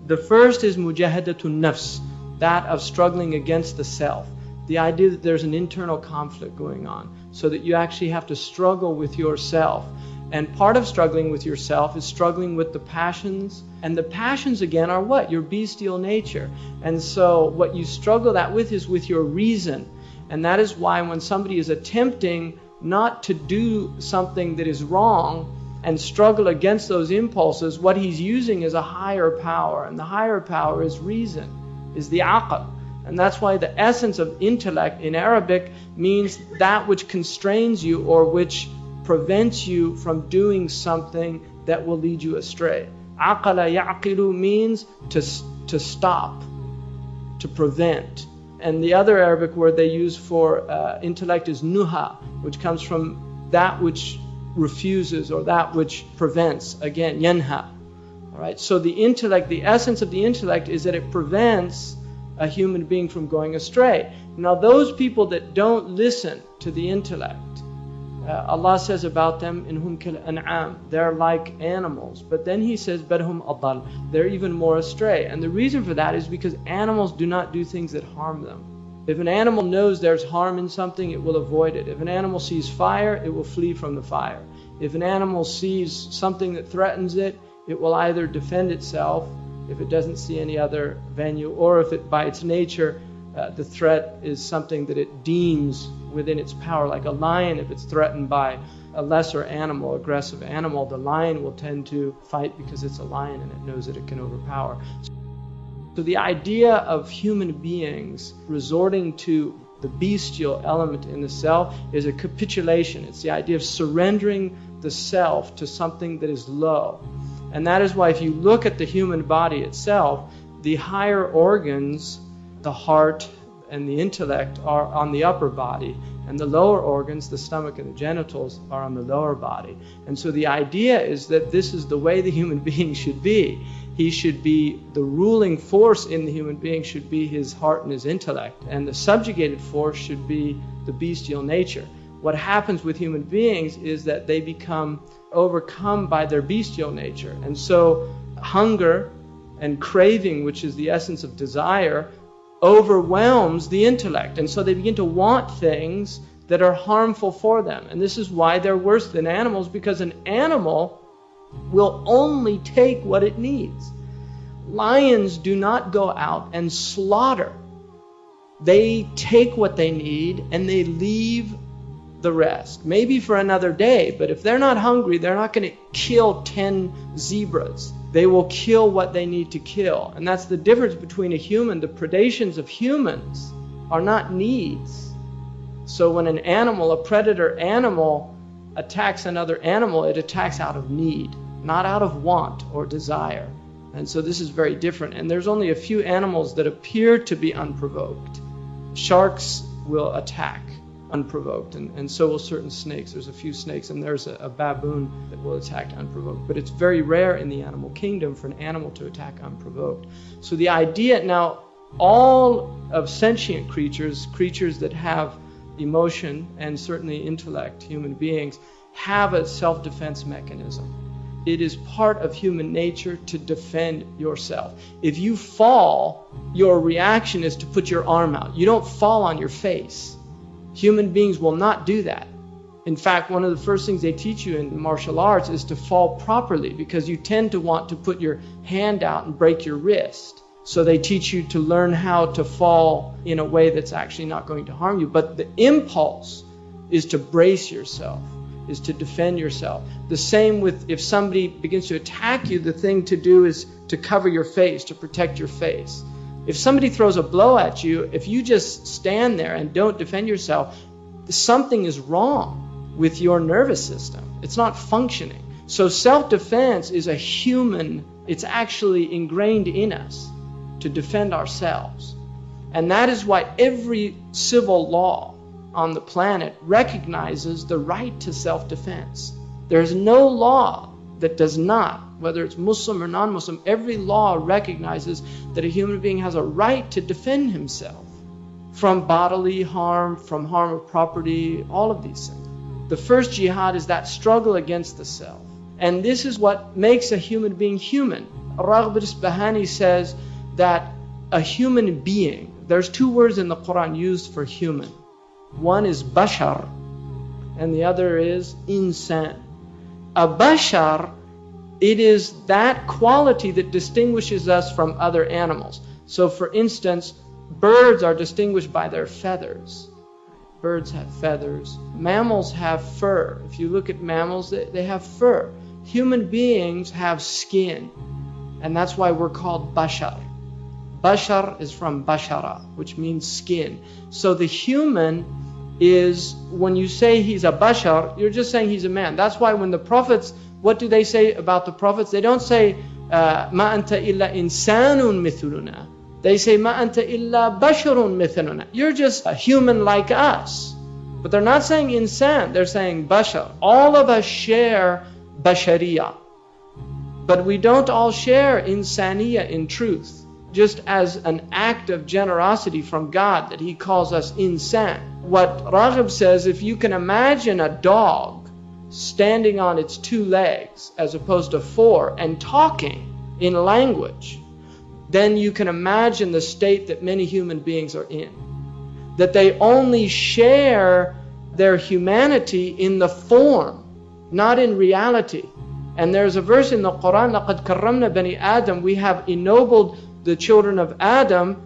The first is mujahadatun nafs, that of struggling against the self. The idea that there's an internal conflict going on, so that you actually have to struggle with yourself. And part of struggling with yourself is struggling with the passions. And the passions, again, are what? Your bestial nature. And so what you struggle that with is with your reason. And that is why when somebody is attempting not to do something that is wrong and struggle against those impulses, what he's using is a higher power. And the higher power is reason, is the aql. And that's why the essence of intellect in Arabic means that which constrains you or which prevents you from doing something that will lead you astray. Aqala ya'qilu means to stop, to prevent. And the other Arabic word they use for intellect is nuha, which comes from that which refuses or that which prevents. Again, yanha. All right. So the intellect, the essence of the intellect is that it prevents a human being from going astray. Now those people that don't listen to the intellect, Allah says about them, in hum kal an'am, they're like animals. But then He says, badhum adal, they're even more astray. And the reason for that is because animals do not do things that harm them. If an animal knows there's harm in something, it will avoid it. If an animal sees fire, it will flee from the fire. If an animal sees something that threatens it, it will either defend itself if it doesn't see any other venue, or if it, by its nature, the threat is something that it deems within its power. Like a lion, if it's threatened by a lesser animal, aggressive animal, the lion will tend to fight because it's a lion and it knows that it can overpower. So the idea of human beings resorting to the bestial element in the self is a capitulation. It's the idea of surrendering the self to something that is low. And that is why if you look at the human body itself, the higher organs, the heart and the intellect, are on the upper body, and the lower organs, the stomach and the genitals, are on the lower body. And so the idea is that this is the way the human being should be. He should be, the ruling force in the human being should be his heart and his intellect, and the subjugated force should be the bestial nature. What happens with human beings is that they become overcome by their bestial nature. And so hunger and craving, which is the essence of desire, overwhelms the intellect. And so they begin to want things that are harmful for them. And this is why they're worse than animals, because an animal will only take what it needs. Lions do not go out and slaughter. They take what they need and they leave the rest. Maybe for another day, but if they're not hungry, they're not going to kill 10 zebras. They will kill what they need to kill. And that's the difference between a human. The predations of humans are not needs. So when an animal, a predator animal, attacks another animal, it attacks out of need, not out of want or desire. And so this is very different. And there's only a few animals that appear to be unprovoked. Sharks will attack unprovoked, and so will certain snakes. There's a few snakes, and there's a baboon that will attack unprovoked. But it's very rare in the animal kingdom for an animal to attack unprovoked. So the idea, now, all of sentient creatures, creatures that have emotion and certainly intellect, human beings, have a self-defense mechanism. It is part of human nature to defend yourself. If you fall, your reaction is to put your arm out. You don't fall on your face. Human beings will not do that. In fact, one of the first things they teach you in martial arts is to fall properly, because you tend to want to put your hand out and break your wrist. So they teach you to learn how to fall in a way that's actually not going to harm you. But the impulse is to brace yourself, is to defend yourself. The same with if somebody begins to attack you, the thing to do is to cover your face, to protect your face. If somebody throws a blow at you, if you just stand there and don't defend yourself, something is wrong with your nervous system. It's not functioning. So self-defense is a human, it's actually ingrained in us to defend ourselves. And that is why every civil law on the planet recognizes the right to self-defense. There's no law that does not, whether it's Muslim or non-Muslim, every law recognizes that a human being has a right to defend himself from bodily harm, from harm of property, all of these things. The first jihad is that struggle against the self. And this is what makes a human being human. Raghib Isfahani says that a human being, there's two words in the Quran used for human. One is bashar and the other is insan. A bashar, it is that quality that distinguishes us from other animals. So for instance, birds are distinguished by their feathers. Birds have feathers. Mammals have fur. If you look at mammals, they have fur. Human beings have skin. And that's why we're called bashar. Bashar is from bashara, which means skin. So the human is, when you say he's a bashar, you're just saying he's a man. That's why when the prophets, what do they say about the prophets? They don't say, ma anta illa insanun mithluna. They say, ma anta illa basharun mithluna. You're just a human like us. But they're not saying insan, they're saying bashar. All of us share bashariya. But we don't all share insaniya in truth. Just as an act of generosity from God that He calls us insan. What Raghib says, if you can imagine a dog standing on its two legs as opposed to four and talking in language, then you can imagine the state that many human beings are in. That they only share their humanity in the form, not in reality. And there's a verse in the Quran, لَقَدْ كَرَّمْنَا بَنِي آدَمَ, we have ennobled the children of Adam,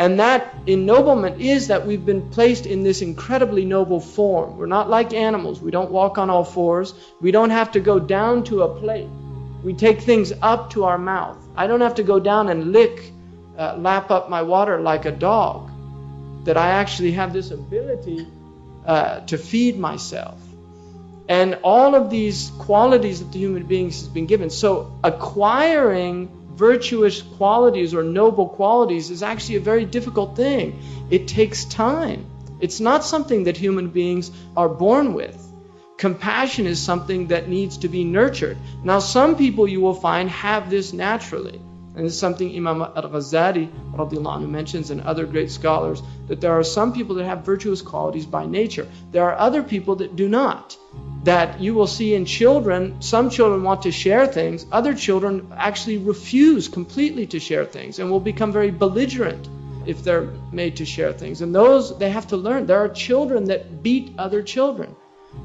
and that ennoblement is that we've been placed in this incredibly noble form. We're not like animals. We don't walk on all fours. We don't have to go down to a plate. We take things up to our mouth. I don't have to go down and lap up my water like a dog. That I actually have this ability to feed myself. And all of these qualities that the human beings has been given. So acquiring virtuous qualities or noble qualities is actually a very difficult thing. It takes time. It's not something that human beings are born with. Compassion is something that needs to be nurtured. Now some people you will find have this naturally. And it's something Imam al-Ghazali radiallahu anhu mentions and other great scholars, that there are some people that have virtuous qualities by nature. There are other people that do not. That you will see in children, some children want to share things, other children actually refuse completely to share things and will become very belligerent if they're made to share things. And those, they have to learn. There are children that beat other children.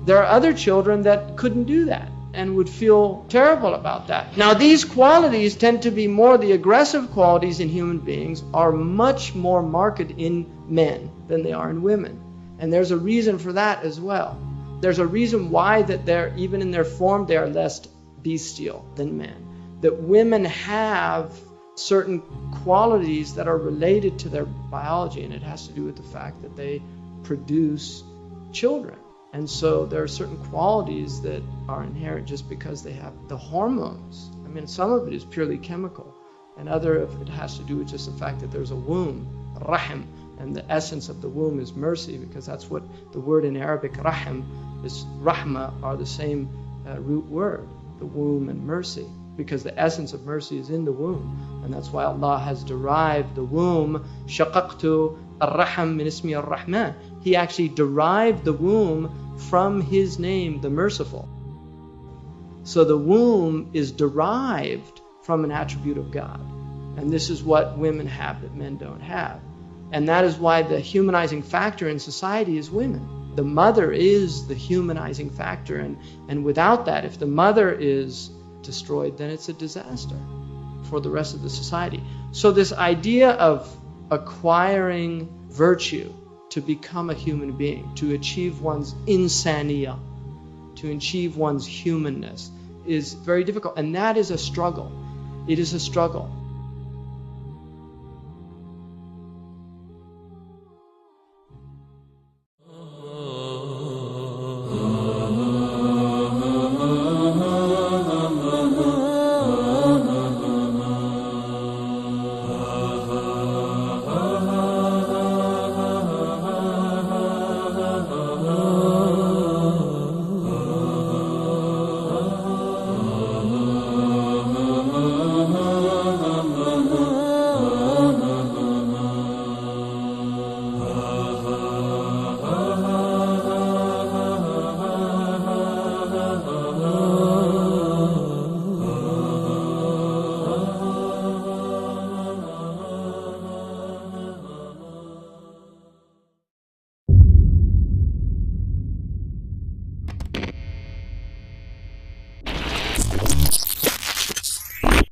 There are other children that couldn't do that and would feel terrible about that. Now these qualities tend to be more, the aggressive qualities in human beings are much more marked in men than they are in women. And there's a reason for that as well. There's a reason why that they're, even in their form, they are less bestial than men. That women have certain qualities that are related to their biology, and it has to do with the fact that they produce children. And so there are certain qualities that are inherent just because they have the hormones. I mean, some of it is purely chemical, and other of it has to do with just the fact that there's a womb, rahim, and the essence of the womb is mercy, because that's what the word in Arabic, rahim, is rahma, are the same root word, the womb and mercy, because the essence of mercy is in the womb. And that's why Allah has derived the womb, shaqaqtu ar-rahim min ismi ar-rahman. He actually derived the womb from His name, the merciful. So the womb is derived from an attribute of God. And this is what women have that men don't have. And that is why the humanizing factor in society is women. The mother is the humanizing factor, and without that, if the mother is destroyed, then it's a disaster for the rest of the society. So this idea of acquiring virtue to become a human being, to achieve one's insaniya, to achieve one's humanness, is very difficult. And that is a struggle. It is a struggle.